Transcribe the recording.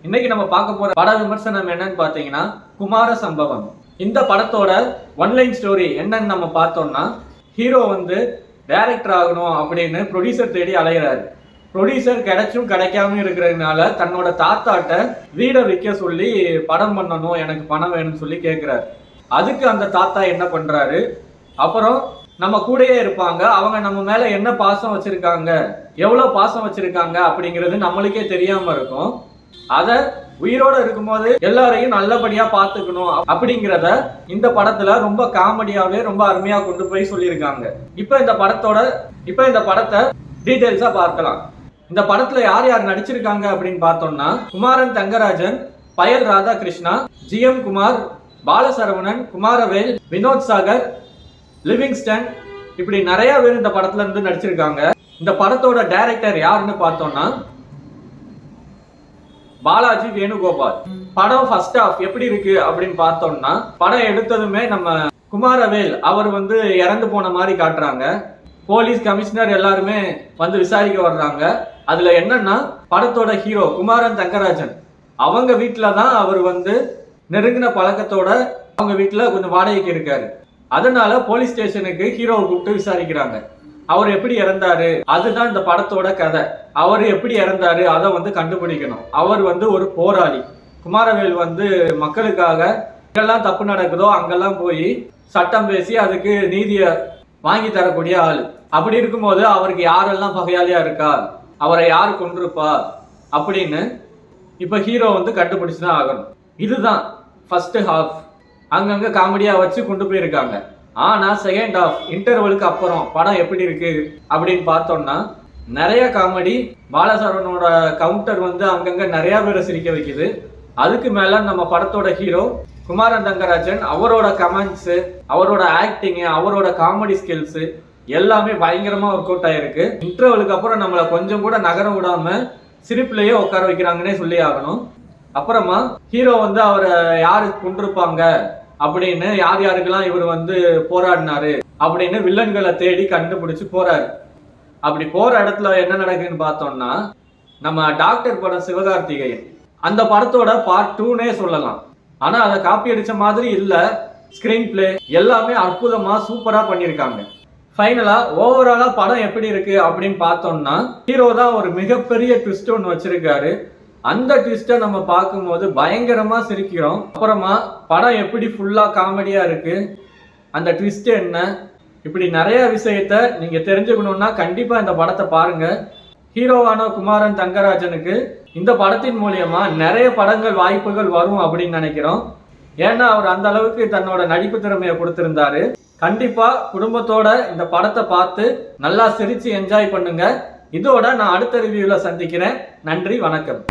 இன்னைக்கு நம்ம பார்க்க போற பட விமர்சனம் என்னன்னு பாத்தீங்கன்னா குமார சம்பவம். இந்த படத்தோட ஒன்லைன் ஸ்டோரி என்னன்னு நம்ம பார்த்தோம்னா, ஹீரோ வந்து டைரக்டர் ஆகணும் அப்படின்னு ப்ரொடியூசர் தேடி அலைகிறாரு. ப்ரொடியூசர் கிடைச்சும் கிடைக்காம இருக்கிறதுனால தன்னோட தாத்தாட்ட வீடை விற்க சொல்லி படம் பண்ணணும், எனக்கு பணம் வேணும்னு சொல்லி கேட்கிறாரு. அதுக்கு அந்த தாத்தா என்ன பண்றாரு, அப்புறம் நம்ம கூடயே இருப்பாங்க, அவங்க நம்ம மேல என்ன பாசம் வச்சிருக்காங்க, எவ்வளவு பாசம் வச்சிருக்காங்க அப்படிங்கிறது நம்மளுக்கே தெரியாம இருக்கும். அத உயிரோட இருக்கும்போது எல்லாரையும் நல்லபடியா பாத்துக்கணும் அப்படிங்கிறத இந்த படத்துல ரொம்ப காமெடியாவே ரொம்ப அருமையா கொண்டு போய் சொல்லியிருக்காங்க. இப்ப இந்த படத்தை டீடைல்ஸா பார்க்கலாம். இந்த படத்துல யார் யார் நடிச்சிருக்காங்க அப்படின்னு பார்த்தோம்னா, குமாரன் தங்கராஜன், பயல் ராதாகிருஷ்ணா, ஜிஎம் குமார், பாலசரவணன், குமாரவேல், வினோத் சாகர், லிவிங்ஸ்டன், இப்படி நிறைய பேர் இந்த படத்துல இருந்து நடிச்சிருக்காங்க. இந்த படத்தோட டைரக்டர் யாருன்னு பார்த்தோம்னா பாலாஜி வேணுகோபால். படம் ஃபர்ஸ்ட் ஹாஃப் எப்படி இருக்கு அப்படின்னு பார்த்தோம்னா, படம் எடுத்ததுமே நம்ம குமாரவேல் அவர் வந்து இறந்து போன மாதிரி காட்டுறாங்க. போலீஸ் கமிஷனர் எல்லாருமே வந்து விசாரிக்க வர்றாங்க. அதுல என்னன்னா, படத்தோட ஹீரோ குமாரன் தங்கராஜன் அவங்க வீட்டுல தான் அவர் வந்து நெருங்கின பழக்கத்தோட அவங்க வீட்டுல கொஞ்சம் வாடகைக்கு இருக்காரு. அதனால போலீஸ் ஸ்டேஷனுக்கு ஹீரோவை கூப்பிட்டு விசாரிக்கிறாங்க. அவர் எப்படி இறந்தாரு, அதுதான் இந்த படத்தோட கதை. அவர் எப்படி இறந்தாரு அதை வந்து கண்டுபிடிக்கணும். அவர் வந்து ஒரு போராளி. குமாரவேல் வந்து மக்களுக்காக எங்கெல்லாம் தப்பு நடக்குதோ அங்கெல்லாம் போய் சட்டம் பேசி அதுக்கு நீதியை வாங்கி தரக்கூடிய ஆளு. அப்படி இருக்கும்போது அவருக்கு யாரெல்லாம் பகையாளியா இருக்கா, அவரை யாரு கொண்டிருப்பா அப்படின்னு இப்ப ஹீரோ வந்து கண்டுபிடிச்சுதான் ஆகணும். இதுதான் ஃபர்ஸ்ட் ஹாஃப். அங்கங்க காமெடியா வச்சு கொண்டு போயிருக்காங்க. ஆனா செகண்ட் ஹாஃப் இன்டர்வலுக்கு அப்புறம் படம் எப்படி இருக்கு அப்படின்னு பார்த்தோம்னா, நிறைய காமெடி. பாலசரவனோட கவுண்டர் வந்து அங்கங்க நிறைய பேரை சிரிக்க வைக்குது. அதுக்கு மேல நம்ம படத்தோட ஹீரோ குமாரன் தங்கராஜன் அவரோட கமெண்ட்ஸ், அவரோட ஆக்டிங், அவரோட காமெடி ஸ்கில்ஸ் எல்லாமே பயங்கரமா ஒர்க் அவுட் ஆயிருக்கு. இன்டர்வலுக்கு அப்புறம் நம்மளை கொஞ்சம் கூட நகர விடாம சிரிப்புலயே உட்கார வைக்கிறாங்கன்னே சொல்லி ஆகணும். அப்புறமா ஹீரோ வந்து அவரை யாரு கொண்டிருப்பாங்க அப்படின்னு, யார் யாருக்கெல்லாம் இவர் வந்து போராடினாரு அப்படின்னு வில்லன்களை தேடி கண்டுபிடிச்சு போறாரு. அப்படி போற இடத்துல என்ன நடக்குதுன்னு பார்த்தோம்னா, நம்ம டாக்டர் படம் சிவகார்த்திகேயன் அந்த படத்தோட பார்ட் 2னே சொல்லலாம். ஆனா அதை காப்பி அடிச்ச மாதிரி இல்ல. ஸ்கிரீன் பிளே எல்லாமே அற்புதமா சூப்பரா பண்ணியிருக்காங்க. ஃபைனலா ஓவராலா படம் எப்படி இருக்கு அப்படின்னு பார்த்தோம்னா, ஹீரோ தான் ஒரு மிகப்பெரிய ட்விஸ்ட் ஒன்று வச்சிருக்காரு. அந்த ட்விஸ்ட்டை நம்ம பார்க்கும்போது பயங்கரமா சிரிக்கிறோம். அப்புறமா படம் எப்படி ஃபுல்லா காமெடியா இருக்கு, அந்த ட்விஸ்ட் என்ன, இப்படி நிறைய விஷயத்த நீங்க தெரிஞ்சுக்கணும்னா கண்டிப்பா இந்த படத்தை பாருங்க. ஹீரோவான குமாரன் தங்கராஜனுக்கு இந்த படத்தின் மூலியமா நிறைய படங்கள் வாய்ப்புகள் வரும் அப்படின்னு நினைக்கிறோம். ஏன்னா அவர் அந்த அளவுக்கு தன்னோட நடிப்பு திறமையை கொடுத்திருந்தாரு. கண்டிப்பா குடும்பத்தோட இந்த படத்தை பார்த்து நல்லா சிரிச்சு என்ஜாய் பண்ணுங்க. இதோட நான் அடுத்த ரிவ்யூல சந்திக்கிறேன். நன்றி, வணக்கம்.